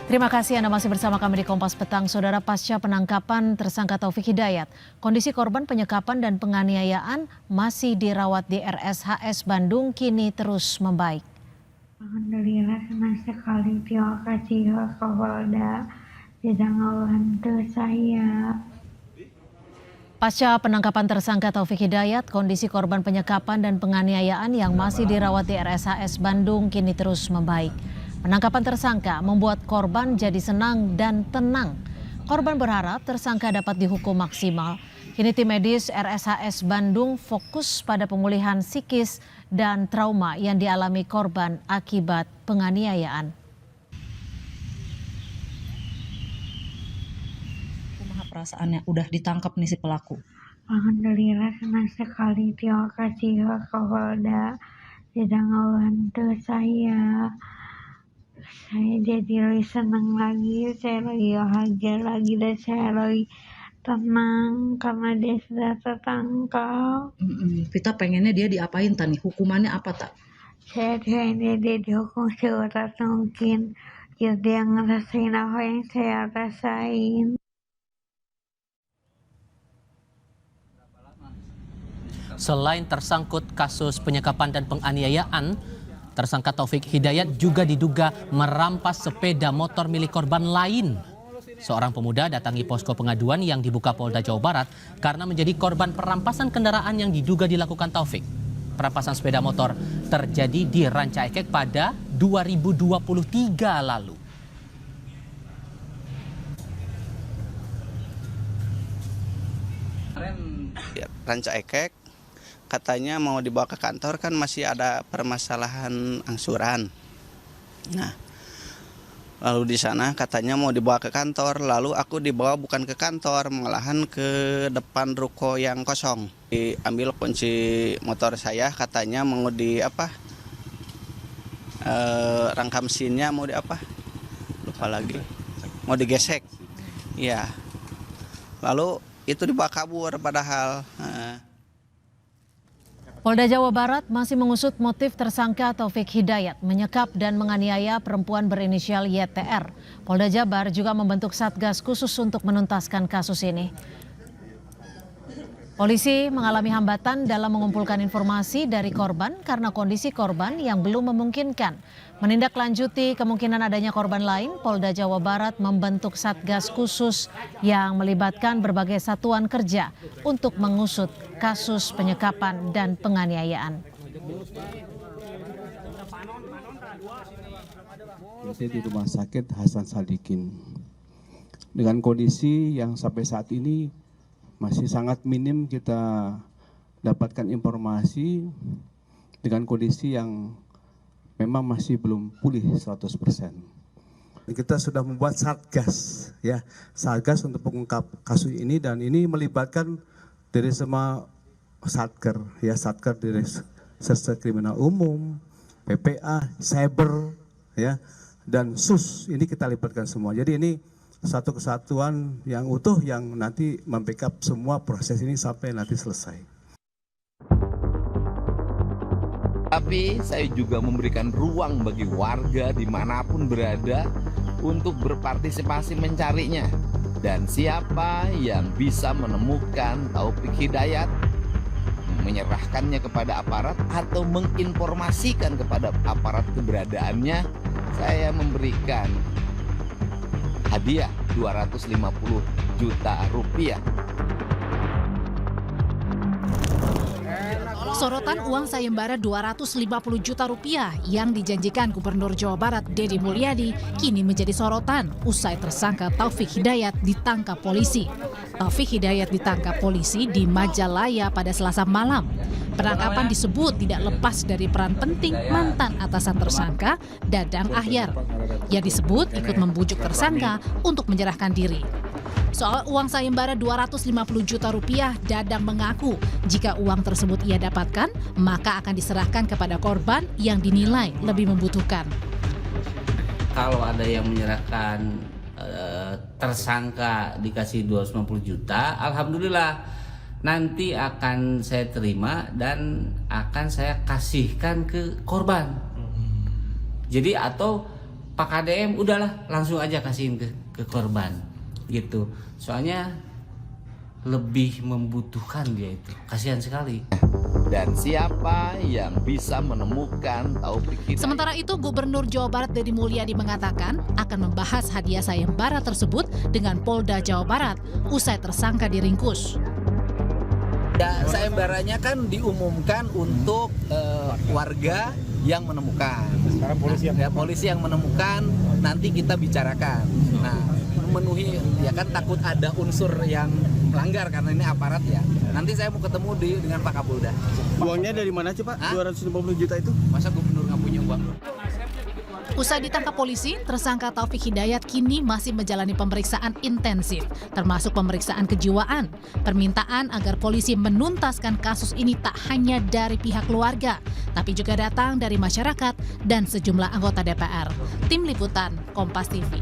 Terima kasih Anda masih bersama kami di Kompas Petang. Saudara, pasca penangkapan tersangka Taufik Hidayat, kondisi korban penyekapan dan penganiayaan masih dirawat di RSHS Bandung kini terus membaik. Alhamdulillah senang sekali, terima kasih Kapolda sudah membantu saya. Pasca penangkapan tersangka Taufik Hidayat, kondisi korban penyekapan dan penganiayaan yang masih dirawat di RSHS Bandung kini terus membaik. Penangkapan tersangka membuat korban jadi senang dan tenang. Korban berharap tersangka dapat dihukum maksimal. Kini tim medis RSHS Bandung fokus pada pemulihan psikis dan trauma yang dialami korban akibat penganiayaan. Kumaha perasaannya udah ditangkap nih si pelaku? Alhamdulillah senang sekali, terima kasih Kapolda sudah membantu saya. Saya jadi lebih senang lagi, saya lebih bahagia lagi, dan saya lebih tenang karena dia sudah tertangkap. Kita pengennya dia diapain tani? Hukumannya apa tak? Saya pengennya dia dihukum seberat mungkin, biar dia ngerasain apa yang saya rasain. Selain tersangkut kasus penyekapan dan penganiayaan, tersangka Taufik Hidayat juga diduga merampas sepeda motor milik korban lain. Seorang pemuda datangi posko pengaduan yang dibuka Polda Jawa Barat karena menjadi korban perampasan kendaraan yang diduga dilakukan Taufik. Perampasan sepeda motor terjadi di Ranca Ekek pada 2023 lalu. Ranca Ekek katanya mau dibawa ke kantor, kan masih ada permasalahan angsuran. Nah, lalu di sana katanya mau dibawa ke kantor, lalu aku dibawa bukan ke kantor, malahan ke depan ruko yang kosong. Diambil kunci motor saya, katanya mau di apa? Rangka mesinnya mau di apa? Lupa lagi. Mau digesek. Iya. Lalu itu dibawa kabur padahal. Polda Jawa Barat masih mengusut motif tersangka Taufik Hidayat menyekap dan menganiaya perempuan berinisial YTR. Polda Jabar juga membentuk satgas khusus untuk menuntaskan kasus ini. Polisi mengalami hambatan dalam mengumpulkan informasi dari korban karena kondisi korban yang belum memungkinkan. Menindaklanjuti kemungkinan adanya korban lain, Polda Jawa Barat membentuk satgas khusus yang melibatkan berbagai satuan kerja untuk mengusut kasus penyekapan dan penganiayaan. Di Rumah Sakit Hasan Sadikin dengan kondisi yang sampai saat ini masih sangat minim kita dapatkan informasi, dengan kondisi yang memang masih belum pulih 100%. Kita sudah membuat satgas, ya, satgas untuk mengungkap kasus ini, dan ini melibatkan dari semua satker, ya, satker dari Reserse Kriminal Umum, PPA, Cyber, ya, dan SUS. Ini kita libatkan semua. Jadi ini satu kesatuan yang utuh yang nanti membackup semua proses ini sampai nanti selesai. Tapi saya juga memberikan ruang bagi warga dimanapun berada untuk berpartisipasi mencarinya. Dan siapa yang bisa menemukan Taufik Hidayat, menyerahkannya kepada aparat atau menginformasikan kepada aparat keberadaannya, saya memberikan hadiah 250 juta rupiah. Sorotan uang sayembara 250 juta rupiah yang dijanjikan Gubernur Jawa Barat Deddy Mulyadi kini menjadi sorotan usai tersangka Taufik Hidayat ditangkap polisi. Taufik Hidayat ditangkap polisi di Majalaya pada Selasa malam. Penangkapan disebut tidak lepas dari peran penting mantan atasan tersangka, Dadang Ahyar, yang disebut ikut membujuk tersangka untuk menyerahkan diri. Soal uang sayembara 250 juta rupiah, Dadang mengaku jika uang tersebut ia dapatkan, maka akan diserahkan kepada korban yang dinilai lebih membutuhkan. Kalau ada yang menyerahkan tersangka dikasih 250 juta, alhamdulillah nanti akan saya terima dan akan saya kasihkan ke korban. Jadi atau Pak KDM udahlah langsung aja kasihin ke korban gitu. Soalnya lebih membutuhkan dia itu. Kasihan sekali. Dan siapa yang bisa menemukan Taufik Hidayat? Sementara itu, Gubernur Jawa Barat Deddy Mulyadi mengatakan akan membahas hadiah sayembara tersebut dengan Polda Jawa Barat usai tersangka diringkus. Ya, sayembaranya kan diumumkan untuk warga yang menemukan. Sekarang polisi yang menemukan, nanti kita bicarakan. Nah, memenuhi ya kan takut ada unsur yang melanggar karena ini aparat ya. Nanti saya mau ketemu dengan Pak Kapolda. Uangnya dari mana sih Pak? 250 juta itu? Masa gubernur nggak punya uang? Usai ditangkap polisi, tersangka Taufik Hidayat kini masih menjalani pemeriksaan intensif, termasuk pemeriksaan kejiwaan. Permintaan agar polisi menuntaskan kasus ini tak hanya dari pihak keluarga, tapi juga datang dari masyarakat dan sejumlah anggota DPR. Tim Liputan, Kompas TV.